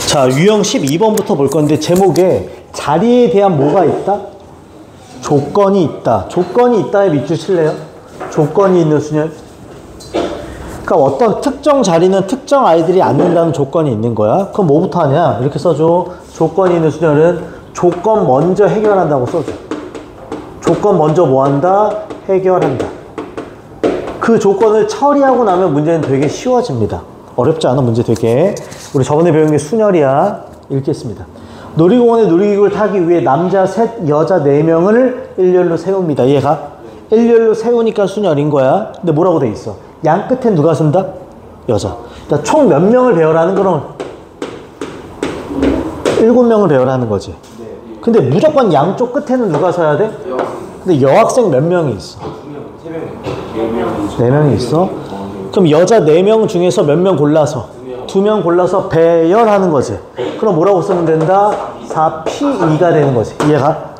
자, 유형 12번부터 볼 건데 제목에 자리에 대한 뭐가 있다? 조건이 있다. 조건이 있다에 밑줄 칠래요? 조건이 있는 수열. 그러니까 어떤 특정 자리는 특정 아이들이 앉는다는 조건이 있는 거야. 그럼 뭐부터 하냐? 이렇게 써줘. 조건이 있는 수열은 조건 먼저 해결한다고 써줘. 조건 먼저 뭐 한다? 해결한다. 그 조건을 처리하고 나면 문제는 되게 쉬워집니다. 어렵지 않아, 문제 되게. 우리 저번에 배운 게 순열이야. 읽겠습니다. 놀이공원에 놀이기구를 타기 위해 남자 셋, 여자 4명을 일렬로 세웁니다. 이해가? 일렬로 세우니까 순열인 거야. 근데 뭐라고 돼 있어? 양 끝엔 누가 쓴다? 여자. 그러니까 총 몇 명을 배열하는 거는 7명을 배열하는 거지. 근데 무조건 양쪽 끝에는 누가 서야 돼? 근데 여학생 몇 명이 있어? 4명이 있어? 그럼 여자 4명 중에서 몇 명 골라서? 2명 골라서 배열하는 거지. 그럼 뭐라고 쓰면 된다? 4P2가 되는 거지. 이해가?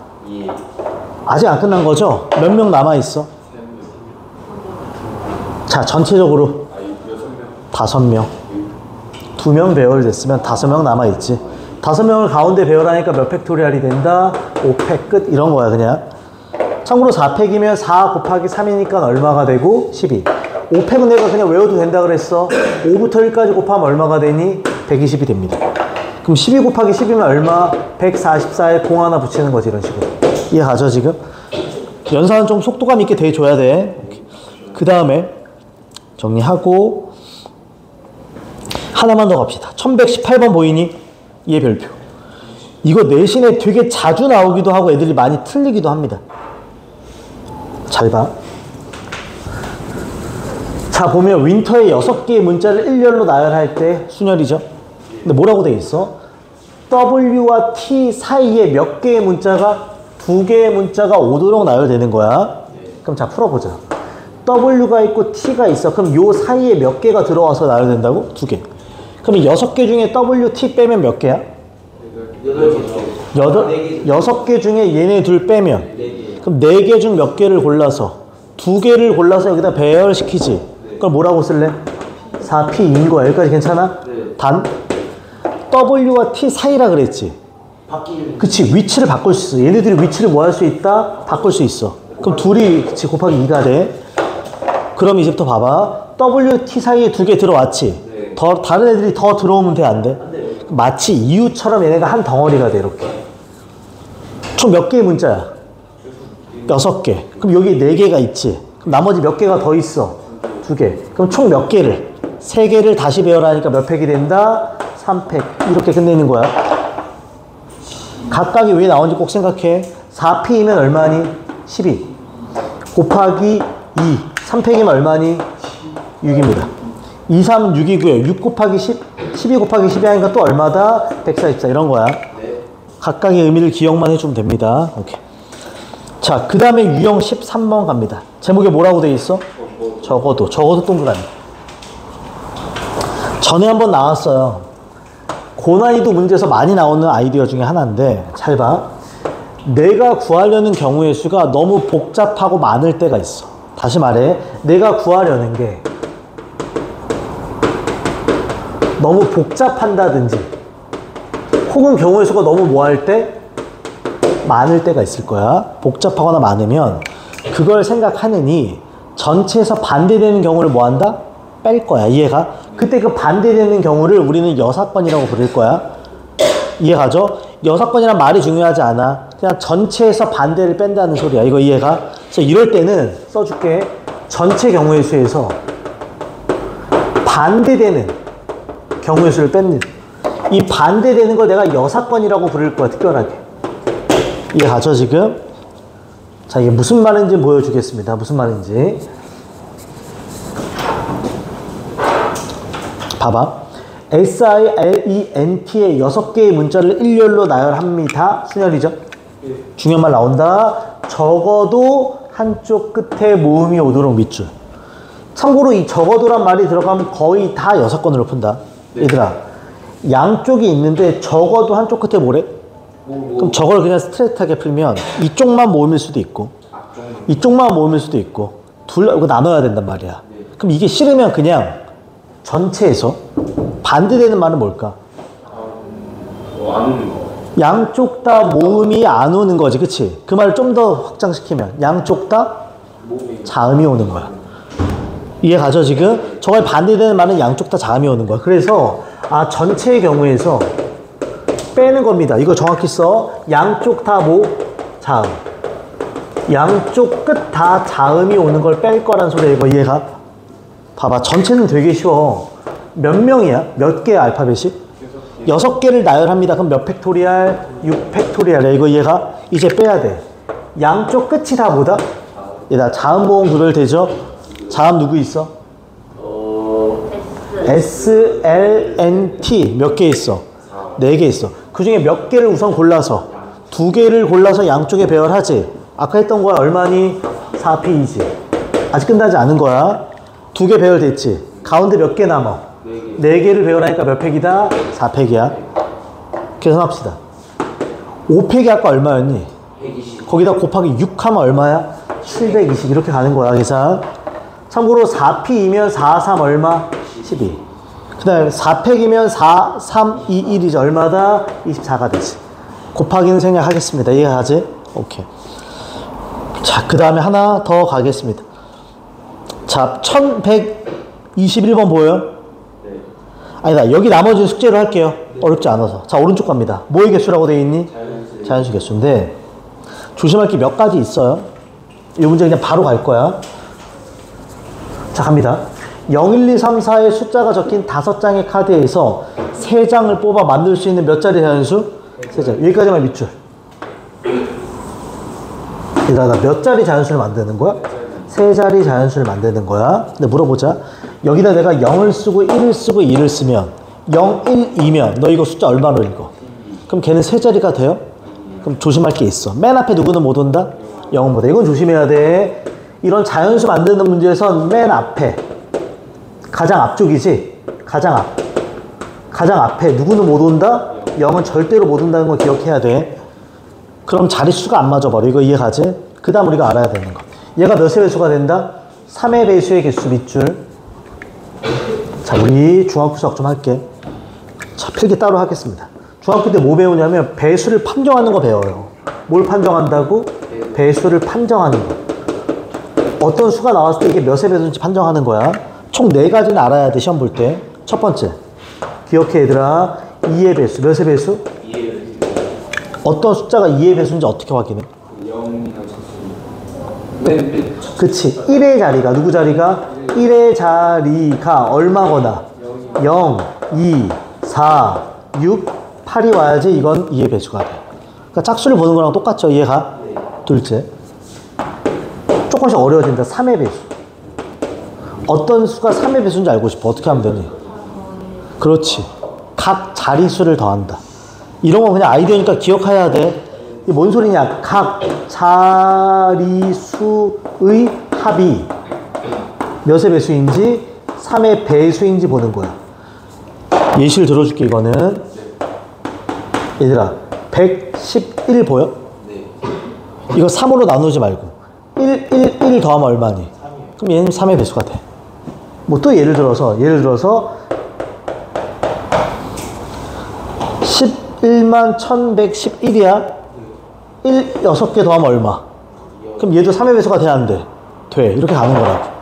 아직 안 끝난 거죠? 몇 명 남아있어? 자, 전체적으로 5명. 2명 배열됐으면 5명 남아있지. 5명을 가운데 배열하니까 몇 팩토리얼이 된다? 5팩 끝. 이런 거야, 그냥. 참고로 4팩이면 4 곱하기 3이니까 얼마가 되고? 12. 5팩은 내가 그냥 외워도 된다 그랬어. 5부터 1까지 곱하면 얼마가 되니? 120이 됩니다. 그럼 12 곱하기 10이면 얼마? 144에 0 하나 붙이는 거지, 이런 식으로. 이해가죠, 지금? 연산은 좀 속도감 있게 대줘야 돼. 그 다음에 정리하고 하나만 더 갑시다. 1118번 보이니? 얘 별표. 이거 내신에 되게 자주 나오기도 하고 애들이 많이 틀리기도 합니다. 잘 봐. 자, 보면 윈터에 6개의 문자를 일렬로 나열할 때 순열이죠. 근데 뭐라고 돼 있어? W와 T 사이에 몇 개의 문자가? 2개의 문자가 오도록 나열되는 거야. 그럼 자, 풀어보자. W가 있고 T가 있어. 그럼 요 사이에 몇 개가 들어와서 나열된다고? 2개. 그럼 6개 중에 W, T 빼면 몇 개야? 6개 중에 얘네 둘 빼면. 그럼 4개 중 몇 개를 골라서? 2개를 골라서 여기다 배열시키지. 그걸 뭐라고 쓸래? 4P인 거야. 여기까지 괜찮아? 단 W와 T 사이라 그랬지. 그치, 위치를 바꿀 수 있어. 얘네들이 위치를 뭐 할 수 있다? 바꿀 수 있어. 그럼 둘이 그치 곱하기 2가 돼. 그럼 이제부터 봐봐. W, T 사이에 2개 들어왔지. 다른 애들이 더 들어오면 돼, 안 돼? 마치 이유처럼 얘네가 한 덩어리가 돼, 이렇게. 총 몇 개의 문자야? 6개. 그럼 여기 4개가 있지. 그럼 나머지 몇 개가 더 있어? 2개. 그럼 총 몇 개를? 3개를 다시 배열하니까 몇 팩이 된다? 3팩. 이렇게 끝내는 거야. 각각이 왜 나온지 꼭 생각해. 4P이면 얼마니? 12. 곱하기 2. 3팩이면 얼마니? 6입니다. 2, 3, 6이고요. 6 곱하기 10. 12 곱하기 12 하니까 또 얼마다? 144. 이런 거야. 각각의 의미를 기억만 해주면 됩니다. 오케이. 자, 그 다음에 유형 13번 갑니다. 제목에 뭐라고 돼 있어? 적어도 동그라미. 전에 한번 나왔어요. 고난이도 문제에서 많이 나오는 아이디어 중에 하나인데 잘 봐. 내가 구하려는 경우의 수가 너무 복잡하고 많을 때가 있어. 다시 말해, 내가 구하려는 게 너무 복잡한다든지 혹은 경우의 수가 너무 뭐 할 때? 많을 때가 있을 거야. 복잡하거나 많으면 그걸 생각하느니 전체에서 반대되는 경우를 뭐 한다? 뺄 거야. 이해가? 그때 그 반대되는 경우를 우리는 여사건이라고 부를 거야. 이해가죠? 여사건이란 말이 중요하지 않아. 그냥 전체에서 반대를 뺀다는 소리야. 이거 이해가? 그래서 이럴 때는 써줄게. 전체 경우의 수에서 반대되는 경우의 수를 뺏는, 이 반대되는 걸 내가 여사건이라고 부를 거야. 특별하게. 이해가죠, 지금? 자, 이게 무슨 말인지 보여주겠습니다. 무슨 말인지. 봐봐. SILENT의 6개의 문자를 일렬로 나열합니다. 순열이죠? 중요한 말 나온다. 적어도 한쪽 끝에 모음이 오도록 밑줄. 참고로 이 적어도란 말이 들어가면 거의 다 6건으로 푼다. 얘들아, 양쪽이 있는데 적어도 한쪽 끝에 뭐래? 그럼 저걸 그냥 스트레이트하게 풀면 이쪽만 모음일 수도 있고 이쪽만 모음일 수도 있고 이거 나눠야 된단 말이야. 그럼 이게 싫으면 그냥 전체에서 반대되는 말은 뭘까? 안 오는 거. 양쪽 다 모음이 안 오는 거지, 그치? 그 말을 좀 더 확장시키면 양쪽 다 자음이 오는 거야. 이해 가죠, 지금? 저걸 반대되는 말은 양쪽 다 자음이 오는 거야. 그래서 전체의 경우에서 빼는 겁니다. 이거 정확히 써. 양쪽 다 자음. 양쪽 끝 다 자음이 오는 걸 뺄 거란 소리야. 이거 이해가? 봐봐, 전체는 되게 쉬워. 몇 명이야? 몇 개의 알파벳이? 6개를 나열합니다. 그럼 몇 팩토리알? 6팩토리알이야. 이거 이해가? 이제 빼야 돼. 양쪽 끝이 다 뭐다? 얘다 자음 보험 구별되죠? 자음 누구 있어? S, L, N, T 몇 개 있어? 4개 있어. 그 중에 몇 개를 우선 골라서 2개를 골라서 양쪽에 배열하지. 아까 했던 거야. 얼마니? 4P이지. 아직 끝나지 않은 거야. 2개 배열됐지. 가운데 몇 개 남아? 4개를 배열하니까 몇 팩이다? 4팩이야. 계산합시다. 5팩이 아까 얼마였니? 120. 거기다 곱하기 6 하면 얼마야? 720. 이렇게 가는 거야, 계산. 참고로 4P이면 4, 3 얼마? 12. 그 다음에 4팩이면 4, 3, 2, 1이지. 얼마다? 24가 되지. 곱하기는 생략하겠습니다. 이해가지? 오케이. 자, 그 다음에 하나 더 가겠습니다. 자, 1121번 보여요? 네. 아니다. 여기 나머지는 숙제로 할게요. 어렵지 않아서. 자, 오른쪽 갑니다. 뭐의 개수라고 되어 있니? 자연수 개수인데 조심할 게 몇 가지 있어요. 이 문제 그냥 바로 갈 거야. 자, 갑니다. 0, 1, 2, 3, 4의 숫자가 적힌 5장의 카드에서 3장을 뽑아 만들 수 있는 몇 자리 자연수? 3자리. 여기까지만 밑줄. 얘들아, 나 몇 자리 자연수를 만드는 거야? 3자리 자연수를 만드는 거야. 근데 물어보자. 여기다 내가 0을 쓰고 1을 쓰고 2를 쓰면 0, 1, 2면 너 이거 숫자 얼마로 읽어? 그럼 걔는 3자리가 돼요? 그럼 조심할 게 있어. 맨 앞에 누구는 못 온다? 0은 못 와. 이건 조심해야 돼. 이런 자연수 만드는 문제에선 맨 앞에 가장 앞쪽이지? 가장 앞에 누구는 못 온다? 0은 절대로 못 온다는 걸 기억해야 돼. 그럼 자릿수가 안 맞아버려. 이거 이해가지? 그 다음 우리가 알아야 되는 거. 얘가 몇의 배수가 된다? 3의 배수의 개수 밑줄. 자, 우리 중학교 수학 좀 할게. 자, 필기 따로 하겠습니다. 중학교 때 뭐 배우냐면 배수를 판정하는 거 배워요. 뭘 판정한다고? 배수를 판정하는 거. 어떤 수가 나왔을 때 이게 몇의 배수인지 판정하는 거야. 총 4가지는 알아야 돼, 시험 볼 때. 첫 번째. 기억해, 얘들아. 2의 배수. 몇의 배수? 2의 배수. 어떤 숫자가 2의 배수인지 어떻게 확인해? 0이나 첫수. 그치. 1의 자리가, 누구 자리가? 1의 자리가 얼마거나 0, 2, 4, 6, 8이 와야지 이건 2의 배수가 돼. 그러니까 짝수를 보는 거랑 똑같죠, 이해가? 둘째. 조금씩 어려워진다. 3의 배수. 어떤 수가 3의 배수인지 알고 싶어. 어떻게 하면 되니? 그렇지. 각 자리수를 더한다. 이런 거 그냥 아이디어니까 기억해야 돼. 이게 뭔 소리냐? 각 자리수의 합이 몇의 배수인지 3의 배수인지 보는 거야. 예시를 들어줄게. 이거는 얘들아 111 보여? 네. 이거 3으로 나누지 말고 1 더하면 얼마니? 3이요. 그럼 얘는 3의 배수가 돼. 뭐 또 예를 들어서 11만 1111이야. 6개 더하면 얼마? 그럼 얘도 3의 배수가 돼야 안 돼? 돼. 이렇게 가는 거라고.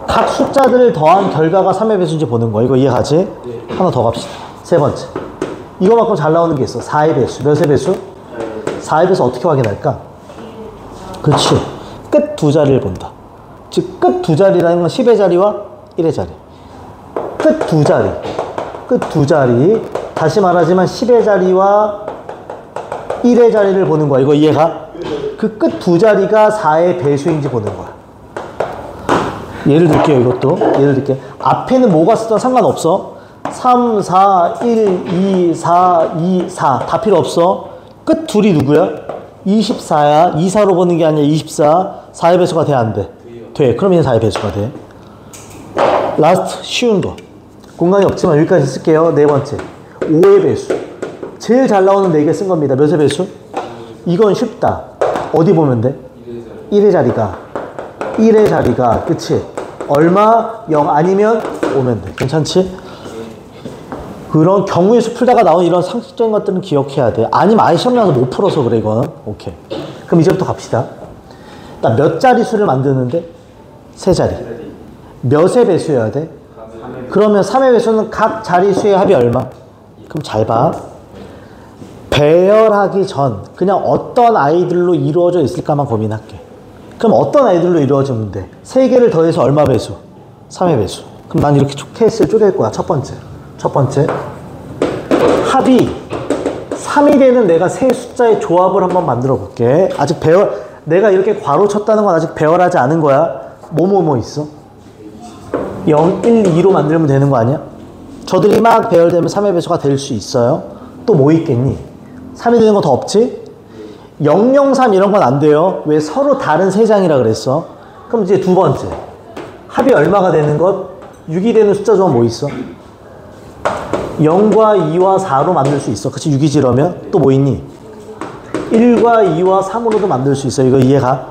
각 숫자들을 더한 결과가 3의 배수인지 보는 거야. 이거 이해가지? 네. 하나 더 갑시다. 세 번째. 이거만큼 잘 나오는 게 있어. 4의 배수. 몇의 배수? 4의 배수 어떻게 확인할까? 그렇지. 끝 두 자리를 본다. 즉, 끝 두 자리라는 건 10의 자리와 1의 자리. 끝 두 자리. 끝 두 자리. 다시 말하지만 10의 자리와 1의 자리를 보는 거야. 이거 이해가? 그 끝 두 자리가 4의 배수인지 보는 거야. 예를 들게요, 이것도. 예를 들게. 앞에는 뭐가 쓰든 상관없어. 3, 4, 1, 2, 4, 2, 4. 다 필요 없어. 끝 둘이 누구야? 24야. 2, 4로 보는 게 아니라 24. 4의 배수가 돼, 안 돼? 돼. 그럼 얘는 4의 배수가 돼. 라스트, 쉬운 거. 공간이 없지만 여기까지 쓸게요. 네 번째. 5의 배수. 제일 잘 나오는 4개 쓴 겁니다. 몇의 배수? 이건 쉽다. 어디 보면 돼? 1의 자리가. 1의 자리가. 그치? 얼마? 0 아니면 오면 돼. 괜찮지? 그런 경우에서 풀다가 나온 이런 상식적인 것들은 기억해야 돼. 아니면 아예 시험 나서 못 풀어서 그래, 이거는. 오케이. 그럼 이제부터 갑시다. 나 몇 자릿수를 만드는데? 세 자리. 몇의 배수여야 돼? 그러면 3의 배수는 각 자릿수의 합이 얼마? 그럼 잘 봐. 배열하기 전 그냥 어떤 아이들로 이루어져 있을까만 고민할게. 그럼 어떤 아이들로 이루어지면 돼? 3개를 더해서 얼마 배수? 3의 배수. 그럼 난 이렇게 케이스를 쪼갤 거야. 첫 번째. 합이 3이 되는 내가 세 숫자의 조합을 한번 만들어 볼게. 아직 내가 이렇게 괄호 쳤다는 건 아직 배열하지 않은 거야. 뭐뭐뭐 있어? 0, 1, 2로 만들면 되는 거 아니야? 저들이 막 배열되면 3의 배수가 될 수 있어요. 또 뭐 있겠니? 3이 되는 거 더 없지? 0, 0, 3 이런 건 안 돼요. 왜? 서로 다른 세 장이라 그랬어. 그럼 이제 두 번째. 합이 얼마가 되는 것? 6이 되는 숫자 조합 뭐 있어? 0과 2와 4로 만들 수 있어. 그치? 6이 지르면 또 뭐 있니? 1과 2와 3으로도 만들 수 있어. 이거 이해가?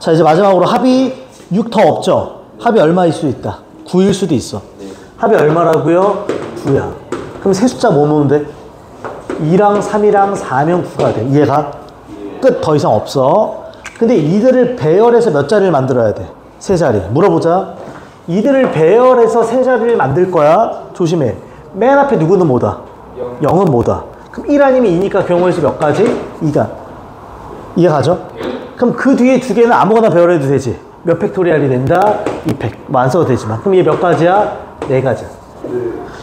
자, 이제 마지막으로 합이 6 더 없죠? 합이 얼마일 수 있다? 9일 수도 있어. 합이 얼마라고요? 9야. 그럼 세 숫자 뭐 놓으면 돼? 2랑 3이랑 4면 9가 돼. 이해가? 끝. 더 이상 없어. 근데 이들을 배열해서 몇 자리를 만들어야 돼? 세 자리. 물어보자. 이들을 배열해서 세 자리를 만들 거야. 조심해. 맨 앞에 누구는 뭐다? 0은 뭐다? 그럼 1 아니면 2니까 경우의 수 몇 가지? 2가. 이해가죠? 그럼 그 뒤에 두 개는 아무거나 배열해도 되지. 몇 팩토리얼이 된다? 2팩. 뭐 안 써도 되지만. 그럼 얘 몇 가지야? 4가지.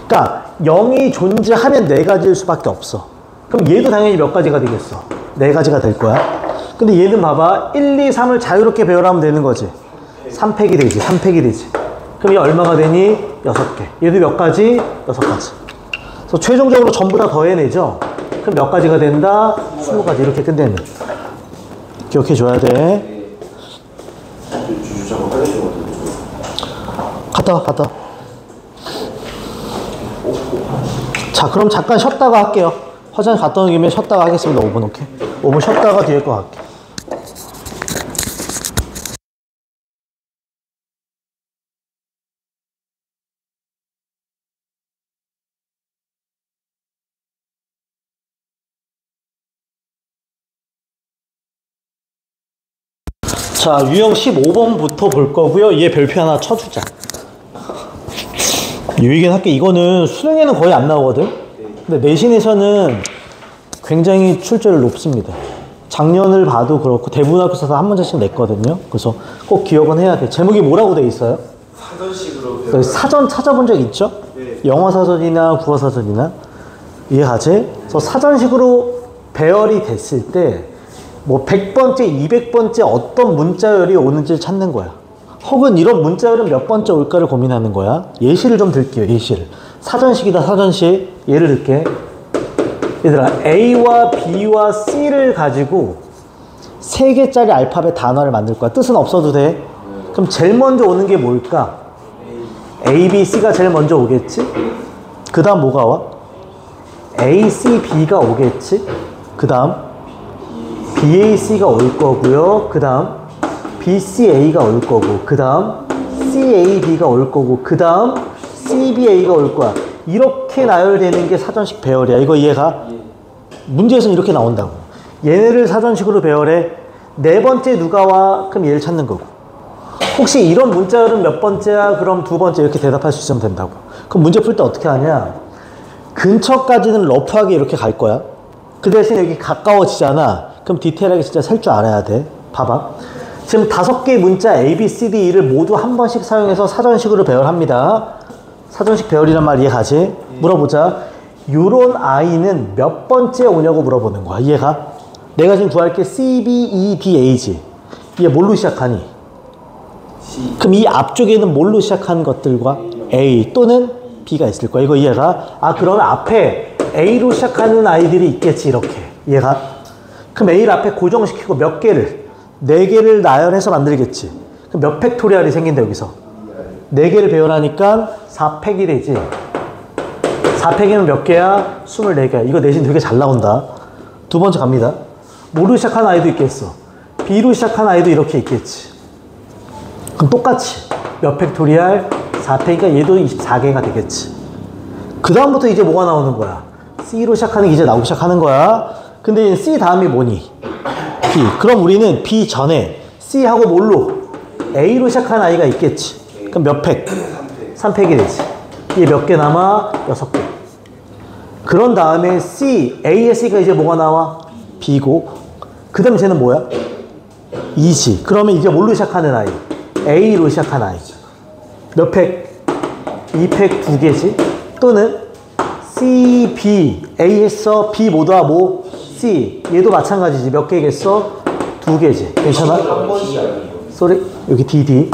그러니까 0이 존재하면 4가지일 수밖에 없어. 그럼 얘도 당연히 몇 가지가 되겠어? 4가지가 될 거야. 근데 얘는 봐봐. 1, 2, 3을 자유롭게 배열하면 되는 거지. 3팩이 되지. 3팩이 되지. 그럼 얘 얼마가 되니? 6개. 얘도 몇 가지? 6가지. 그래서 최종적으로 전부 다 더해내죠? 그럼 몇 가지가 된다? 20가지. 이렇게 끝내는. 기억해줘야 돼. 갔다 와. 자, 그럼 잠깐 쉬었다가 할게요. 화장실 갔다 오는 김에 쉬었다가 하겠습니다. 5분, 오케이? 5분 쉬었다가 뒤에 거 할게. 자, 유형 15번부터 볼 거고요. 얘 별표 하나 쳐주자. 유의긴 할게. 이거는 수능에는 거의 안 나오거든. 근데 내신에서는 굉장히 출제율 높습니다. 작년을 봐도 그렇고 대부분 학교에서 한 문제씩 냈거든요. 그래서 꼭 기억은 해야 돼. 제목이 뭐라고 돼 있어요? 사전식으로 사전 찾아본 적 있죠? 네. 영어 사전이나 국어 사전이나. 이해가지? 그래서 사전식으로 배열이 됐을 때 뭐 100번째, 200번째 어떤 문자열이 오는지를 찾는 거야. 혹은 이런 문자열은 몇 번째 올까를 고민하는 거야. 예시를 좀 들게요. 예시를. 사전식이다. 사전식. 예를 들게. 얘들아, A와 B와 C를 가지고 3개짜리 알파벳 단어를 만들 거야. 뜻은 없어도 돼. 그럼 제일 먼저 오는 게 뭘까? A, B, C가 제일 먼저 오겠지? 그 다음 뭐가 와? A, C, B가 오겠지? 그 다음 B, A, C가 올 거고요. 그 다음 B, C, A가 올 거고, 그 다음 C, A, B가 올 거고, 그 다음 C, B, A가 올 거야. 이렇게 나열되는 게 사전식 배열이야. 이거 이해가? 문제에서는 이렇게 나온다고. 얘네를 사전식으로 배열해. 4번째 누가 와? 그럼 얘를 찾는 거고. 혹시 이런 문자열은 몇 번째야? 그럼 2번째 이렇게 대답할 수 있으면 된다고. 그럼 문제 풀 때 어떻게 하냐? 근처까지는 러프하게 이렇게 갈 거야. 그 대신 여기 가까워지잖아. 그럼 디테일하게 진짜 셀 줄 알아야 돼. 봐봐. 지금 5개의 문자 A, B, C, D, E를 모두 한 번씩 사용해서 사전식으로 배열합니다. 사전식 배열이란 말 이해가지? 물어보자. 요런 I는 몇 번째 오냐고 물어보는 거야. 이해가? 내가 지금 구할 게 C, B, E, D, A지. 얘 뭘로 시작하니? C. 그럼 이 앞쪽에는 뭘로 시작하는 것들과 A 또는 B가 있을 거야. 이거 이해가? 아, 그러면 앞에 A로 시작하는 아이들이 있겠지. 이렇게. 이해가? 그럼 A를 앞에 고정시키고 몇 개를? 4개를 나열해서 만들겠지. 그럼 몇 팩토리얼이 생긴다 여기서? 4개를 배열하니까 4팩이 되지. 4팩이면 몇 개야? 24개야. 이거 내신 되게 잘 나온다. 2번째 갑니다. 뭐로 시작한 아이도 있겠어. B로 시작한 아이도 이렇게 있겠지. 그럼 똑같이 몇 팩토리얼? 4팩이니까 얘도 24개가 되겠지. 그 다음부터 이제 뭐가 나오는 거야? C로 시작하는 게 이제 나오기 시작하는 거야. 근데 C 다음이 뭐니? B. 그럼 우리는 B 전에 C하고 뭘로? A로 시작하는 아이가 있겠지. 그럼 몇 팩? 3팩이 되지. 이게 몇 개 남아? 6개. 그런 다음에 C, A의 C가 이제 뭐가 나와? B고. 그 다음에 쟤는 뭐야? 2지. 그러면 이제 뭘로 시작하는 아이? A로 시작하는 아이. 몇 팩? 2팩 2개지. 또는 C, B, A 했어. B 모두와 뭐? C. 얘도 마찬가지지. 몇 개겠어? 2개지. 괜찮아? 쏘리. 여기 DD.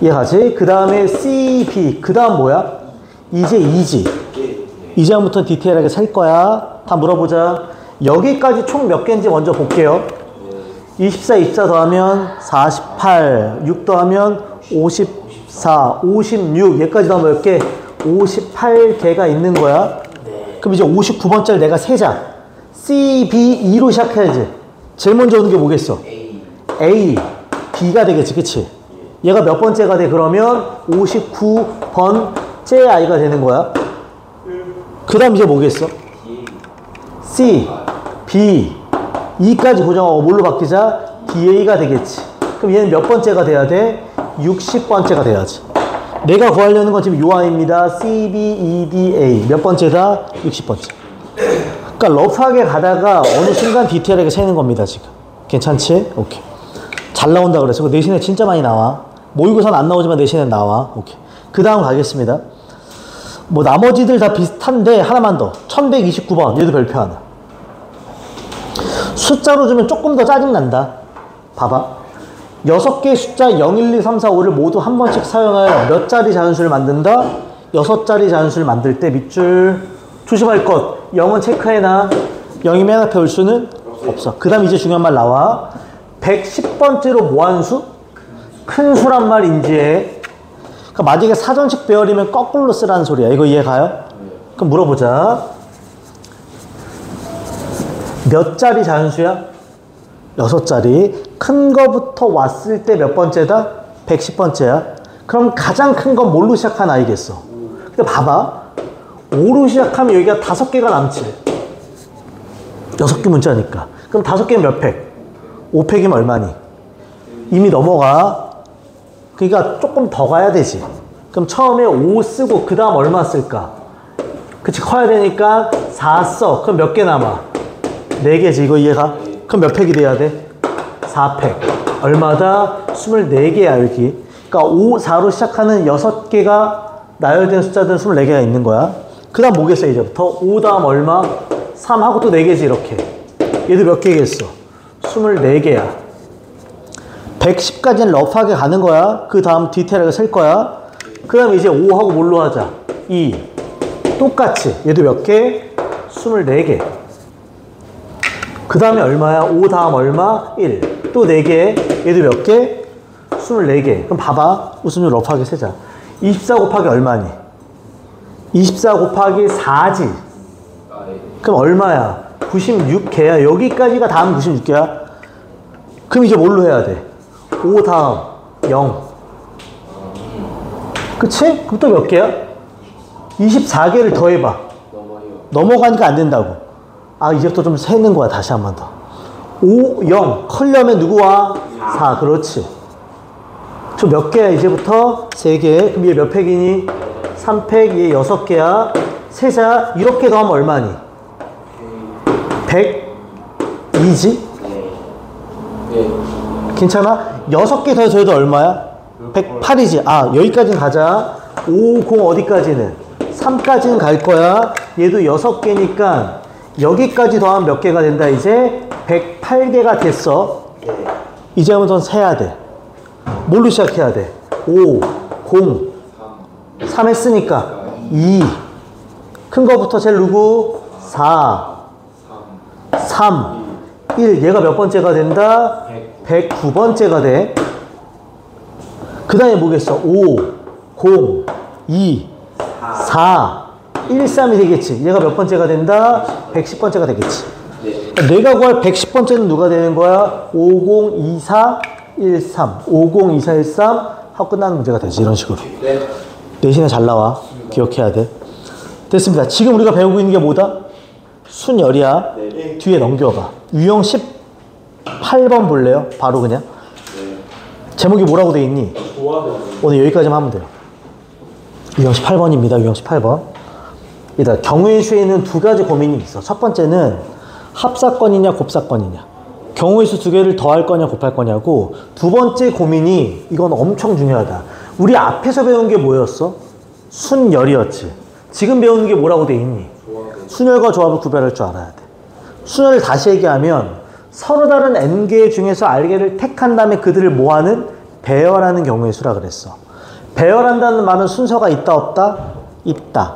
이해가지? 그 다음에 C, B. 그 다음 뭐야? 이제 2지. 이제부터 디테일하게 셀 거야. 다 물어보자. 여기까지 총 몇 개인지 먼저 볼게요. 24, 24 더하면 48, 6 더하면 54, 56. 얘까지 더하면 몇 개? 58개가 있는 거야. 그럼 이제 59번째를 내가 세자. C, B, E로 시작해야지. 제일 먼저 오는 게 뭐겠어? A, B가 되겠지. 그치? 얘가 몇 번째가 돼? 그러면 59번째 아이가 되는 거야. 그 다음 이제 뭐겠어? C, B, E까지 고정하고 뭘로 바뀌자? DA가 되겠지. 그럼 얘는 몇 번째가 돼야 돼? 60번째가 돼야지. 내가 구하려는 건 지금 요 아이입니다. C, B, E, D, A. 몇 번째다? 60번째. 그러니까 러프하게 가다가 어느 순간 디테일하게 세는 겁니다, 지금. 괜찮지? 오케이. 잘 나온다 그랬어. 그 내신에 진짜 많이 나와. 모의고사는 안 나오지만 내신에 나와. 오케이. 그 다음 가겠습니다. 뭐 나머지들 다 비슷한데 하나만 더. 1129번. 얘도 별표 하나. 숫자로 주면 조금 더 짜증난다. 봐봐. 6개의 숫자 0, 1, 2, 3, 4, 5를 모두 한 번씩 사용하여 몇 자리 자연수를 만든다? 6자리 자연수를 만들 때 밑줄 조심할 것. 0은 체크해놔. 0이 맨 앞에 올 수는 없어. 그 다음 이제 중요한 말 나와. 110번째로 뭐하는 수? 큰 수란 말 인지해. 그러니까 만약에 사전식 배열이면 거꾸로 쓰라는 소리야. 이거 이해가요? 그럼 물어보자. 몇 자리 자연수야? 6자리. 큰 거부터 왔을 때 몇 번째다? 110번째야. 그럼 가장 큰 건 뭘로 시작한 아이겠어? 근데 봐봐. 5로 시작하면 여기가 5개가 남지. 6개 문자니까. 그럼 5개면 몇 팩? 5팩이면 얼마니? 이미 넘어가. 그러니까 조금 더 가야 되지. 그럼 처음에 5 쓰고 그 다음 얼마 쓸까? 그치, 커야 되니까 4 써. 그럼 몇 개 남아? 4개지. 이거 이해가? 그럼 몇 팩이 돼야 돼? 4팩. 얼마다? 24개야, 여기. 그러니까 5, 4로 시작하는 6개가 나열된 숫자들은 24개가 있는 거야. 그 다음 뭐겠어, 이제부터? 5 다음 얼마? 3 하고 또 4개지, 이렇게. 얘도 몇 개겠어? 24개야. 110까지는 러프하게 가는 거야. 그 다음 디테일하게 셀 거야. 그 다음에 이제 5하고 뭘로 하자? 2. 똑같이. 얘도 몇 개? 24개. 그 다음에 얼마야? 5 다음 얼마? 1. 또 4개. 얘도 몇 개? 24개. 그럼 봐봐. 우선 좀 러프하게 세자. 24 곱하기 얼마니? 24 곱하기 4지. 그럼 얼마야? 96개야. 여기까지가 다음 96개야. 그럼 이제 뭘로 해야 돼? 5 다음 0. 그치? 그럼 또 몇 개야? 24개를 더해봐. 넘어가니까 안 된다고. 아, 이제부터 좀 세는 거야. 다시 한 번 더. 5, 0. 커려면 누구와? 4. 그렇지. 저 몇 개야, 이제부터? 3개. 그럼 얘 몇 팩이니? 3팩. 얘 6개야. 세자. 이렇게 더하면 얼마니? 102지? 괜찮아? 6개 더해도 얼마야? 108이지. 아, 여기까지는 가자. 5, 0 어디까지는? 3까지는 갈 거야. 얘도 6개니까 여기까지 더하면 몇 개가 된다? 이제 108개가 됐어. 이제부터 세야 돼. 뭘로 시작해야 돼? 5, 0, 3 했으니까 2. 큰 거부터 제일 누구? 4, 3, 1. 얘가 몇 번째가 된다? 109번째가 돼. 그 다음에 뭐겠어? 5, 0, 2, 4, 1, 3이 되겠지. 얘가 몇 번째가 된다? 110번째가 되겠지. 내가 구할 110번째는 누가 되는 거야? 5024 13 5024 13 하고 끝나는 문제가 되지. 이런 식으로. 내신에 잘 나와. 기억해야 돼. 됐습니다. 지금 우리가 배우고 있는 게 뭐다? 순열이야. 네. 뒤에 넘겨봐. 유형 18번 볼래요? 바로 그냥. 네. 제목이 뭐라고 돼 있니? 오늘 여기까지만 하면 돼요. 유형 18번입니다. 유형 18번. 일단 경우의 수에는 두 가지 고민이 있어. 첫 번째는 합사건이냐 곱사건이냐. 경우의 수 두 개를 더할 거냐 곱할 거냐고. 두 번째 고민이 이건 엄청 중요하다. 우리 앞에서 배운 게 뭐였어? 순열이었지. 지금 배우는 게 뭐라고 돼 있니? 순열과 조합을 구별할 줄 알아야 돼. 순열을 다시 얘기하면 서로 다른 n개 중에서 r개를 택한 다음에 그들을 뭐하는? 배열하는 경우의 수라 그랬어. 배열한다는 말은 순서가 있다 없다? 있다.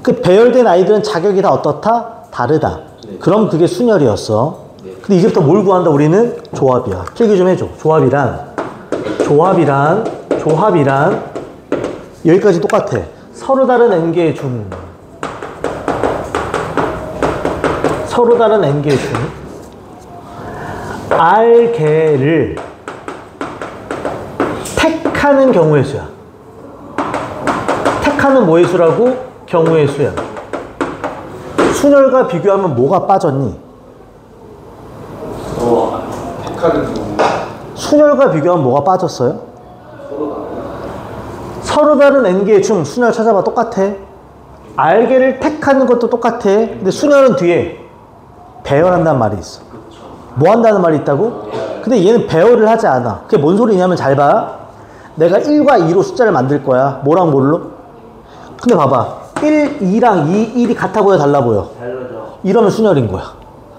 그 배열된 아이들은 자격이 다 어떻다? 다르다. 그럼 그게 순열이었어. 근데 이제부터 뭘 구한다? 우리는 조합이야. 필기 좀 해줘. 조합이란 여기까지 똑같아. 서로 다른 n개의 중 r개를 택하는 경우의 수야. 택하는 뭐의 수라고? 경우의 수야. 순열과 비교하면 뭐가 빠졌니? 택하는 경우. 순열과 비교하면 뭐가 빠졌어요? 서로 다른 n개의 중 순열 찾아봐. 똑같아. r개를 택하는 것도 똑같아. 근데 순열은 뒤에 배열한다는 말이 있어. 뭐 한다는 말이 있다고? 근데 얘는 배열을 하지 않아. 그게 뭔 소리냐면 잘 봐. 내가 1과 2로 숫자를 만들 거야. 뭐랑 뭘로? 근데 봐봐. 1, 2랑 2, 1이 같아 보여 달라 보여? 달라져. 이러면 순열인 거야.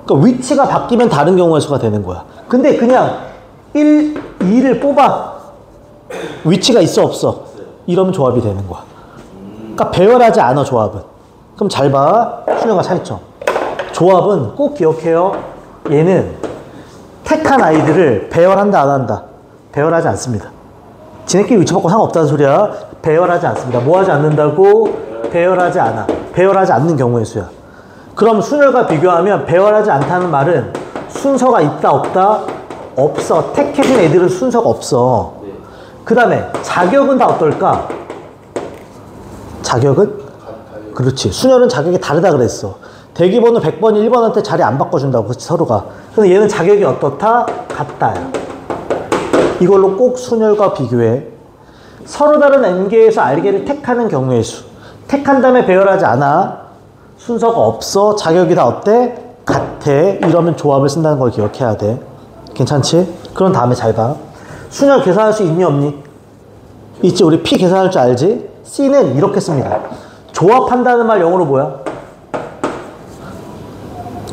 그러니까 위치가 바뀌면 다른 경우의 수가 되는 거야. 근데 그냥 1, 2를 뽑아. 위치가 있어 없어? 이러면 조합이 되는 거야. 그러니까 배열하지 않아 조합은. 그럼 잘 봐. 순열과 차이점. 조합은 꼭 기억해요. 얘는 택한 아이들을 배열한다 안 한다? 배열하지 않습니다. 지네끼리 위치 바꿔 상관없다는 소리야. 배열하지 않습니다. 뭐 하지 않는다고? 배열하지 않아. 배열하지 않는 경우의 수야. 그럼 순열과 비교하면 배열하지 않다는 말은 순서가 있다 없다? 없어. 택해진 애들은 순서가 없어. 그 다음에 자격은 다 어떨까? 자격은? 그렇지. 순열은 자격이 다르다 그랬어. 대기번호 100번이 1번한테 자리 안 바꿔준다고. 그렇지, 서로가. 근데 얘는 자격이 어떻다? 같다야. 이걸로 꼭 순열과 비교해. 서로 다른 n개에서 r개를 택하는 경우의 수. 택한 다음에 배열하지 않아. 순서가 없어. 자격이 다 어때? 같아. 이러면 조합을 쓴다는 걸 기억해야 돼. 괜찮지? 그런 다음에 잘 봐. 순열 계산할 수 있니 없니? 있지. 우리 P 계산할 줄 알지? C는 이렇게 씁니다. 조합한다는 말 영어로 뭐야?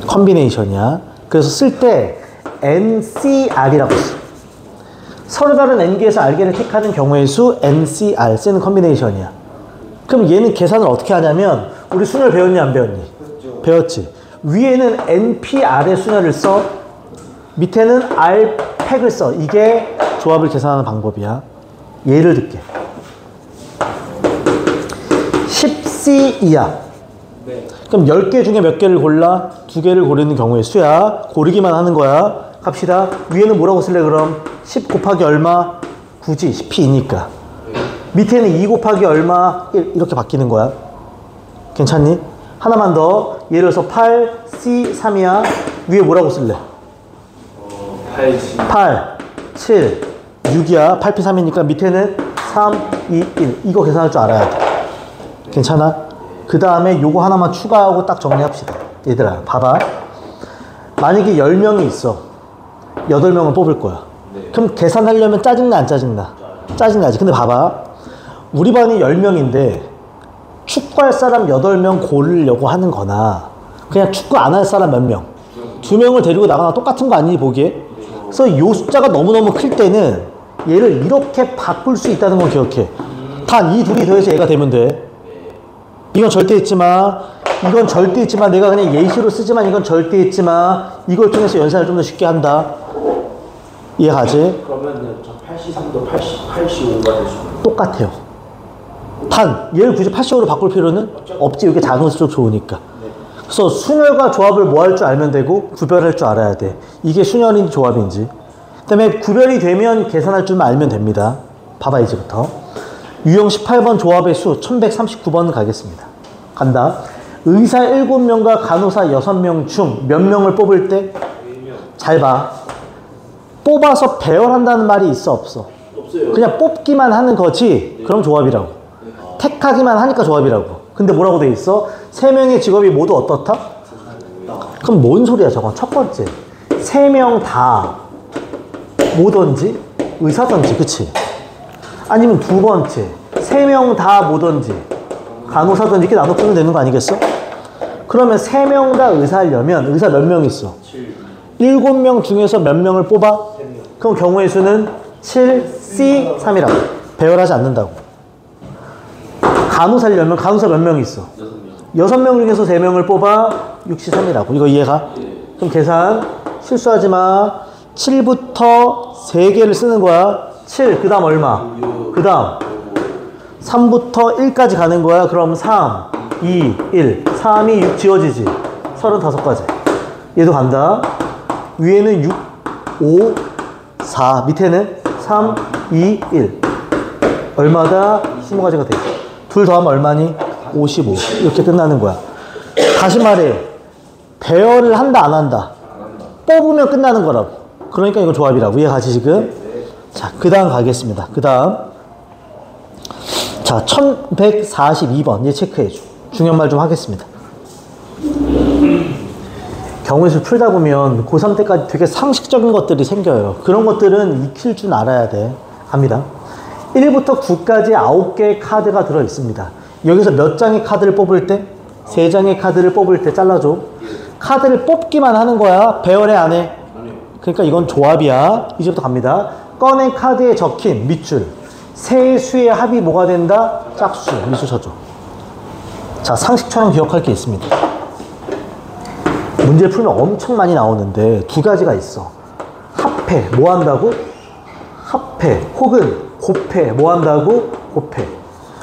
컨비네이션이야. 그래서 쓸 때 NCR이라고 써. 서로 다른 n개에서 r개를 택하는 경우의 수 NCR 쓰는 컨비네이션이야. 그럼 얘는 계산을 어떻게 하냐면 우리 순열 배웠니 안 배웠니? 배웠지. 위에는 NPR의 순열을 써. 밑에는 R팩을 써. 이게 조합을 계산하는 방법이야. 예를 들게. 10C2야. 그럼 10개 중에 몇 개를 골라? 2개를 고르는 경우의 수야. 고르기만 하는 거야. 갑시다. 위에는 뭐라고 쓸래 그럼? 10 곱하기 얼마? 굳이 10P이니까. 밑에는 2 곱하기 얼마? 1 이렇게 바뀌는 거야. 괜찮니? 하나만 더. 예를 들어서 8C3이야. 위에 뭐라고 쓸래? 8, 7, 6이야. 8P3이니까 밑에는 3, 2, 1. 이거 계산할 줄 알아야 돼. 괜찮아? 그 다음에 요거 하나만 추가하고 딱 정리합시다. 얘들아, 봐봐. 만약에 10명이 있어. 8명을 뽑을 거야. 그럼 계산하려면 짜증나, 안 짜증나? 짜증나지. 근데 봐봐. 우리 반이 10명인데 축구할 사람 8명 고르려고 하는 거나 그냥 축구 안 할 사람 몇 명? 2명을 데리고 나가나 똑같은 거 아니니, 보기에? 그래서 이 숫자가 너무너무 클 때는 얘를 이렇게 바꿀 수 있다는 걸 기억해. 단 이 둘이 더해서 얘가 되면 돼. 이건 절대 잊지 마. 이건 절대 잊지 마. 내가 그냥 예시로 쓰지만 이건 절대 잊지 마. 이걸 통해서 연산을 좀 더 쉽게 한다. 이해가지? 그러면은 저 83도 85가 될 수 있는. 똑같아요. 단 얘를 굳이 85로 바꿀 필요는 없지. 이게 작을수록 좋으니까. 그래서 순열과 조합을 뭐 할 줄 알면 되고 구별할 줄 알아야 돼. 이게 순열인지 조합인지. 그 다음에 구별이 되면 계산할 줄만 알면 됩니다. 봐봐 이제부터. 유형 18번 조합의 수 1139번 가겠습니다. 간다. 의사 7명과 간호사 6명 중 몇 명을 뽑을 때? 잘 봐. 뽑아서 배열한다는 말이 있어 없어? 없어요. 그냥 뽑기만 하는 거지. 그럼 조합이라고. 택하기만 하니까 조합이라고. 근데 뭐라고 돼 있어? 3명의 직업이 모두 어떻다? 그럼 뭔 소리야 저건? 첫 번째 3명 다 뭐든지 의사든지, 그치? 아니면 두 번째 3명 다 뭐든지 간호사든지 이렇게 나눠 풀면 되는 거 아니겠어? 그러면 3명 다 의사하려면 의사 몇 명 있어? 7명 중에서 몇 명을 뽑아? 그럼 경우의 수는 7C3이라고. 배열하지 않는다고. 간호사려면 간호사 몇 명 있어? 6명 중에서 3명을 뽑아 6C3이라고. 이거 이해가? 그럼 계산 실수하지 마. 7부터 3개를 쓰는 거야. 7, 그 다음 얼마? 그 다음 3부터 1까지 가는 거야. 그럼 3, 2, 1. 3이 6 지워지지. 35가지. 얘도 간다. 위에는 6, 5, 4. 밑에는 3, 2, 1. 얼마다? 20가지가 돼. 둘 더하면 얼마니? 55. 이렇게 끝나는 거야. 다시 말해. 배열을 한다, 안 한다? 뽑으면 끝나는 거라고. 그러니까 이거 조합이라고. 이해가지 지금? 자, 그 다음 가겠습니다. 그 다음. 자, 1142번. 얘 체크해줘. 중요한 말 좀 하겠습니다. 경우의 수 풀다 보면 고3 때까지 되게 상식적인 것들이 생겨요. 그런 것들은 익힐 줄 알아야 돼. 갑니다. 1부터 9까지 9개의 카드가 들어 있습니다. 여기서 몇 장의 카드를 뽑을 때? 3장의 카드를 뽑을 때 잘라줘. 카드를 뽑기만 하는 거야. 배열해 안 해? 그러니까 이건 조합이야. 이제부터 갑니다. 꺼낸 카드에 적힌 밑줄. 세 수의 합이 뭐가 된다? 짝수. 밑줄 쳐줘. 자, 상식처럼 기억할 게 있습니다. 문제를 풀면 엄청 많이 나오는데 두 가지가 있어. 합해. 뭐 한다고? 합해. 혹은 곱해. 뭐 한다고? 곱해.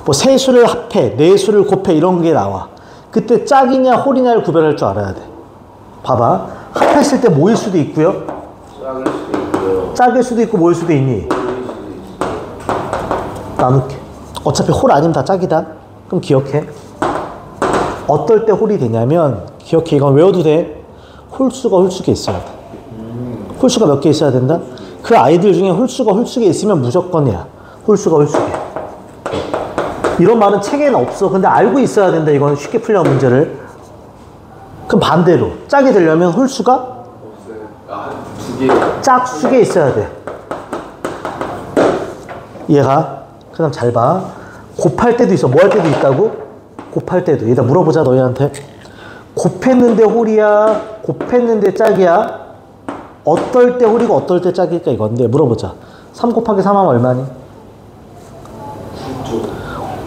뭐 세 수를 합해, 네 수를 곱해 이런 게 나와. 그때 짝이냐 홀이냐를 구별할 줄 알아야 돼. 봐봐. 합했을 때 모일 수도 있고요. 짝일 수도 있고요. 짝일 수도 있고 모일 수도 있니? 나눌게. 어차피 홀 아니면 다 짝이다. 그럼 기억해. 어떨 때 홀이 되냐면 기억해. 이건 외워도 돼. 홀수가 홀수에 있어야 돼. 홀수가 몇 개 있어야 된다? 그 아이들 중에 홀수가 홀수에 있으면 무조건이야. 홀수가 홀수에. 이런 말은 책에는 없어. 근데 알고 있어야 된다. 이건 쉽게 풀려는 문제를. 그럼 반대로 짝이 되려면 홀수가 두 개. 짝수에 있어야 돼. 이해가? 그 다음 잘 봐. 곱할 때도 있어. 뭐 할 때도 있다고? 곱할 때도. 얘들아 물어보자 너희한테. 곱했는데 홀이야? 곱했는데 짝이야? 어떨 때 홀이고 어떨 때 짝일까 이건데 물어보자. 3 곱하기 3 하면 얼마니?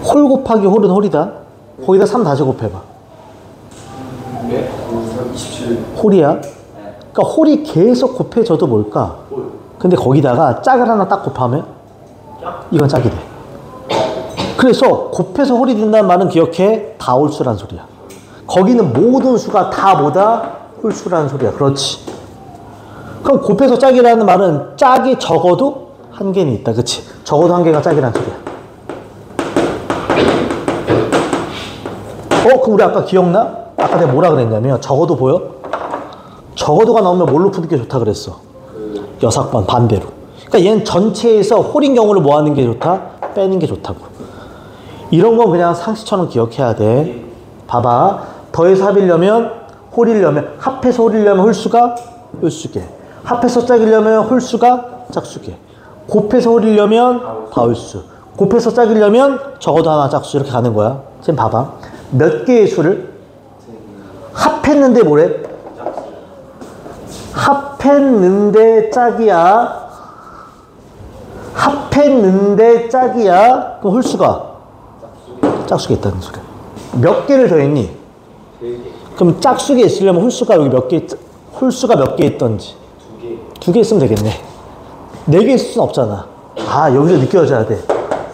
홀 곱하기 홀은 홀이다. 거기다 3 다시 곱해봐. 네? 27. 홀이야. 그러니까 홀이 계속 곱해져도 뭘까? 근데 거기다가 짝을 하나 딱 곱하면 이건 짝이 돼. 그래서 곱해서 홀이 된다는 말은 기억해. 다 홀수란 소리야. 거기는 모든 수가 다 뭐다? 홀수라는 소리야. 그렇지. 그럼 곱해서 짝이라는 말은 짝이 적어도 한 개는 있다. 그치? 적어도 한 개가 짝이란 소리야. 그럼 우리 아까 기억나? 아까 내가 뭐라 그랬냐면 적어도 보여? 적어도가 나오면 뭘로 푸는 게 좋다 그랬어? 여삭번 반대로. 그러니까 얘는 전체에서 홀인 경우를 뭐 하는 게 좋다? 빼는 게 좋다고. 이런 건 그냥 상식처럼 기억해야 돼. 봐봐. 더해서 합이려면 홀이려면 합해서 홀이려면 홀수가 홀수개. 합해서 짝이려면 홀수가 짝수개. 곱해서 홀이려면 다 홀수. 곱해서 짝이려면 적어도 하나 짝수. 이렇게 가는 거야. 지금 봐봐. 몇 개의 수를 합했는데 뭐래? 합했는데 짝이야. 합했는데 짝이야. 그럼 홀수가 짝수가 있다는 소리야. 몇 개를 더했니? 그럼 짝수가 있으려면 홀수가 여기 몇 개, 홀수가 몇 개 있던지. 2개 있으면 되겠네. 4개 있을 순 없잖아. 아, 여기서 느껴져야 돼.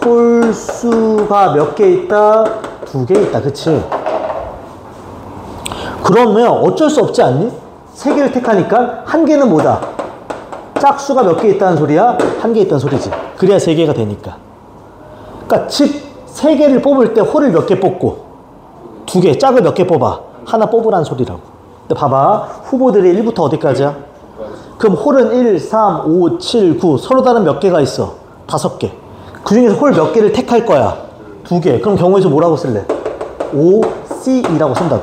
홀수가 몇 개 있다? 2개 있다. 그치? 그러면 어쩔 수 없지 않니? 3개를 택하니까 1개는 뭐다? 짝수가 몇 개 있다는 소리야? 1개 있다는 소리지. 그래야 3개가 되니까. 그러니까 즉 3개를 뽑을 때 홀을 몇 개 뽑고 두 개, 짝을 몇 개 뽑아? 하나 뽑으란 소리라고. 근데 봐봐. 후보들이 1부터 어디까지야? 그럼 홀은 1, 3, 5, 7, 9 서로 다른 몇 개가 있어? 5개. 그 중에서 홀 몇 개를 택할 거야? 2개. 그럼 경우에서 뭐라고 쓸래? O, C, E라고 쓴다고.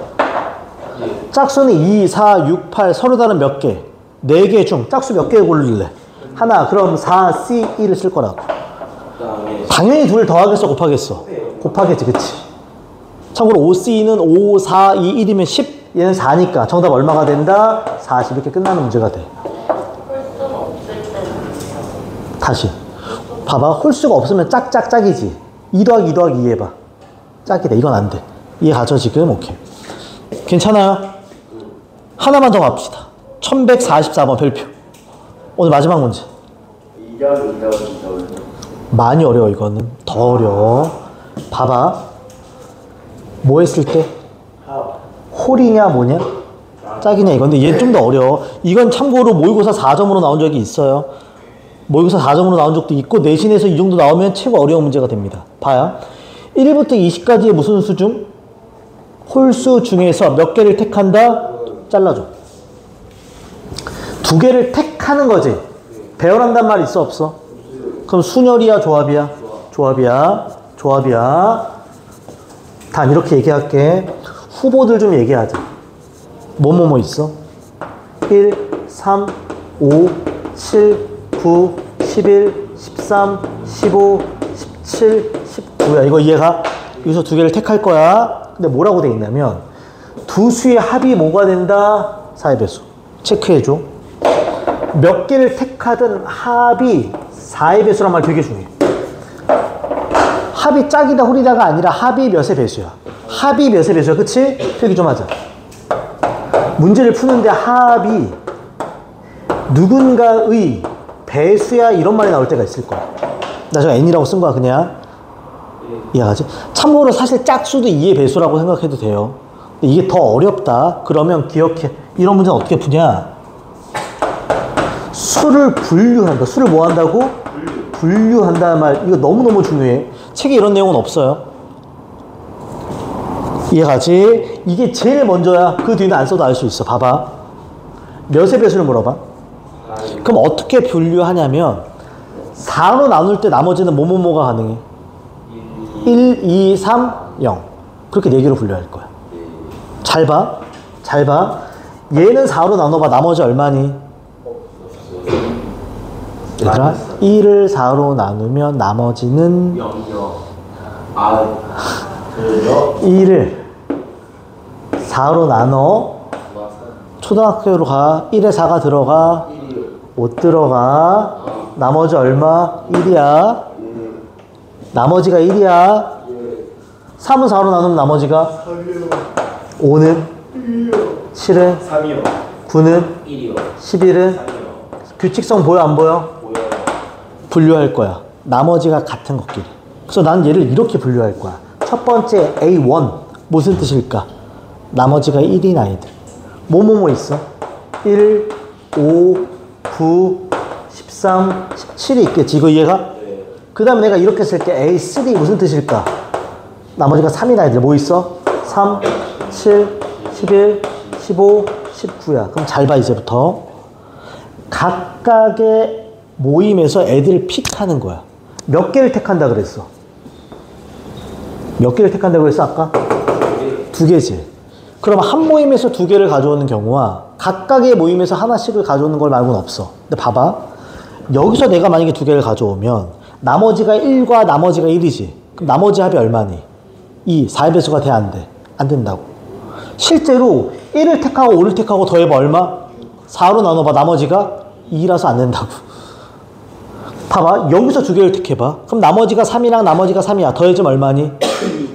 짝수는 2, 4, 6, 8 서로 다른 몇 개? 4개 중 짝수 몇 개 고를래? 하나. 그럼 4, C, E를 쓸 거라고. 당연히 둘 더하겠어, 곱하겠어? 곱하겠지, 그치? 참고로 OC는 5, 4, 2, 1이면 10, 얘는 4니까 정답 얼마가 된다? 40 이렇게 끝나는 문제가 돼. 다시 봐봐. 홀수가 없으면 짝이지. 2 더하기 2 더하기 2 해봐. 짝이다. 이건 안 돼. 이해 가죠 지금? 오케이. 괜찮아요? 하나만 더 갑시다. 1144번 별표. 오늘 마지막 문제. 많이 어려워. 이거는 더 어려워. 봐봐. 뭐 했을 때? 홀이냐 뭐냐? 짝이냐 이건데 얘는 좀 더 어려워. 이건 참고로 모의고사 4점으로 나온 적이 있어요. 모의고사 4점으로 나온 적도 있고 내신에서 이 정도 나오면 최고 어려운 문제가 됩니다. 봐요. 1부터 20까지의 무슨 수 중? 홀수 중에서 몇 개를 택한다? 잘라줘. 2개를 택하는 거지. 배열한단 말 있어 없어? 그럼 순열이야 조합이야? 조합이야. 단 이렇게 얘기할게. 후보들 좀 얘기하자. 뭐뭐뭐 있어? 1, 3, 5, 7, 9, 11, 13, 15, 17, 19야. 이거 이해가? 여기서 2개를 택할 거야. 근데 뭐라고 돼 있냐면 두 수의 합이 뭐가 된다? 4의 배수. 체크해줘. 몇 개를 택하든 합이 4의 배수란 말 되게 중요해. 합이 짝이다 홀이다가 아니라 합이 몇의 배수야. 합이 몇의 배수야. 그치? 필기 좀 하자. 문제를 푸는데 합이 누군가의 배수야 이런 말이 나올 때가 있을 거야. 나 저 n이라고 쓴 거야 그냥. 이해가지? 참고로 사실 짝수도 2의 배수라고 생각해도 돼요. 근데 이게 더 어렵다. 그러면 기억해. 이런 문제는 어떻게 푸냐? 수를 분류한다. 수를 뭐 한다고? 분류한다는 말. 이거 너무너무 중요해. 책에 이런 내용은 없어요. 이해가지? 이게 제일 먼저야. 그 뒤는 안 써도 알 수 있어. 봐봐. 몇의 배수를 물어봐. 그럼 어떻게 분류하냐면 4로 나눌 때 나머지는 뭐뭐뭐가 가능해? 1, 2, 3, 0 그렇게 4개로 분류할 거야. 잘 봐. 얘는 4로 나눠봐. 나머지 얼마니? 얘들아 1을 4로 나누면 나머지는 1을 4로 나눠. 초등학교로 가. 1에 4가 들어가. 못 들어가. 나머지 얼마? 1이야. 나머지가 1이야. 3은 4로 나누면 나머지가 5는 7은 9는 11은 규칙성 보여 안 보여? 분류할 거야. 나머지가 같은 것끼리. 그래서 난 얘를 이렇게 분류할 거야. 첫 번째 A1 무슨 뜻일까? 나머지가 1인 아이들. 뭐뭐뭐 있어? 1, 5, 9, 13, 17이 있겠지. 이거 이해가? 그 다음에 내가 이렇게 쓸게. A3 무슨 뜻일까? 나머지가 3인 아이들. 뭐 있어? 3, 7, 11, 15, 19야. 그럼 잘 봐 이제부터. 각각의 모임에서 애들을 픽하는 거야. 몇 개를 택한다 그랬어? 몇 개를 택한다고 했어 아까? 2개지. 그럼 한 모임에서 2개를 가져오는 경우와 각각의 모임에서 하나씩을 가져오는 걸 말고는 없어. 근데 봐봐. 여기서 내가 만약에 2개를 가져오면 나머지가 1과 나머지가 1이지. 그럼 나머지 합이 얼마니? 2, 4의 배수가 돼? 안 돼? 안 된다고. 실제로 1을 택하고 5를 택하고 더해봐 얼마? 4로 나눠봐. 나머지가 2라서 안 된다고. 봐봐. 여기서 2개를 택해봐. 그럼 나머지가 3이랑 나머지가 3이야. 더해지면 얼마니?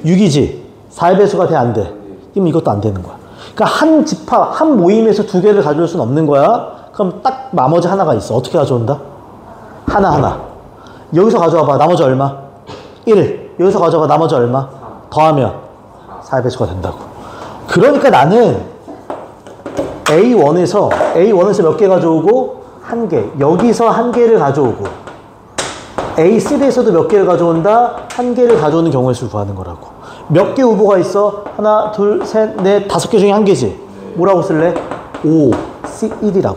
6이지. 4의 배수가 돼? 안 돼? 그럼 이것도 안 되는 거야. 그러니까 한 집합, 한 모임에서 2개를 가져올 수는 없는 거야. 그럼 딱 나머지 하나가 있어. 어떻게 가져온다? 하나. 여기서 가져와봐. 나머지 얼마? 1. 여기서 가져와봐. 나머지 얼마? 더하면 4의 배수가 된다고. 그러니까 나는 A1에서 몇 개 가져오고? 1개. 여기서 1개를 가져오고. A3에서도 몇 개를 가져온다? 1개를 가져오는 경우의 수를 구하는 거라고. 몇 개 후보가 있어? 하나, 둘, 셋, 넷, 5개 중에 한 개지. 뭐라고 쓸래? 5, C1이라고.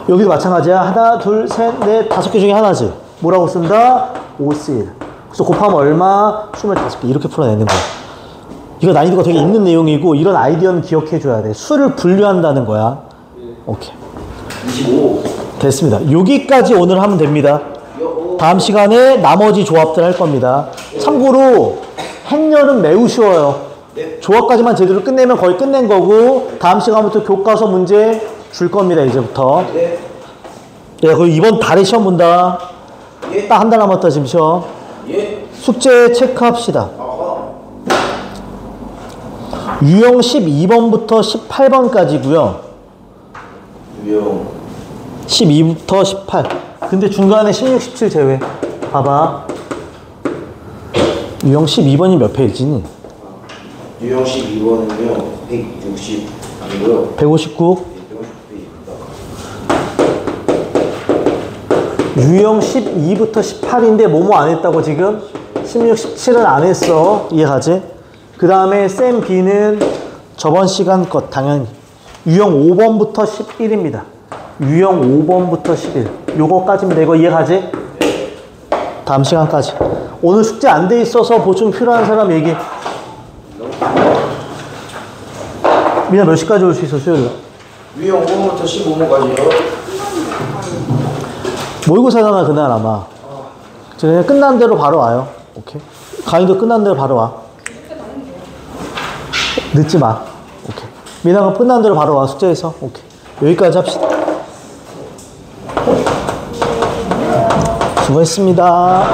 여기도 마찬가지야. 하나, 둘, 셋, 넷, 5개 중에 하나지. 뭐라고 쓴다? 5C1. 그래서 곱하면 얼마? 25개. 이렇게 풀어내는 거야. 이거 난이도가 되게 있는 내용이고, 이런 아이디어는 기억해줘야 돼. 수를 분류한다는 거야. 오케이. 25. 됐습니다. 여기까지 오늘 하면 됩니다. 다음 시간에 나머지 조합들 할 겁니다. 참고로 행렬은 매우 쉬워요. 조합까지만 제대로 끝내면 거의 끝낸 거고, 다음 시간부터 교과서 문제 줄 겁니다. 이제부터. 네. 야, 그리고 이번 달에 시험 본다. 예. 딱 한 달 남았다 지금 시험. 예. 숙제 체크합시다. 아하. 유형 12번부터 18번까지고요. 유형. 12부터 18. 근데 중간에 16, 17 제외. 봐봐. 유형 12번이 몇 페이지니? 유형 12번은요 160 아니고요 159. 150페이지입니다. 유형 12부터 18인데 뭐뭐 안 했다고 지금? 16, 17은 안 했어. 이해가지? 그 다음에 쌤 B는 저번 시간 것 당연히 유형 5번부터 11입니다. 유형 5번부터 11. 요거까지면 되고 이해가지? 다음 시간까지. 오늘 숙제 안 돼 있어서 보충 필요한 사람 얘기. 민아 몇 시까지 올 수 있어 수요일날? 유형 5번부터 15번까지요. 모의고사잖아 그날 아마. 그냥 끝난 대로 바로 와요. 오케이. 강의도 끝난 대로 바로 와. 늦지 마. 오케이. 민아가 끝난 대로 바로 와 숙제에서. 오케이. 여기까지 합시다. 수고했습니다.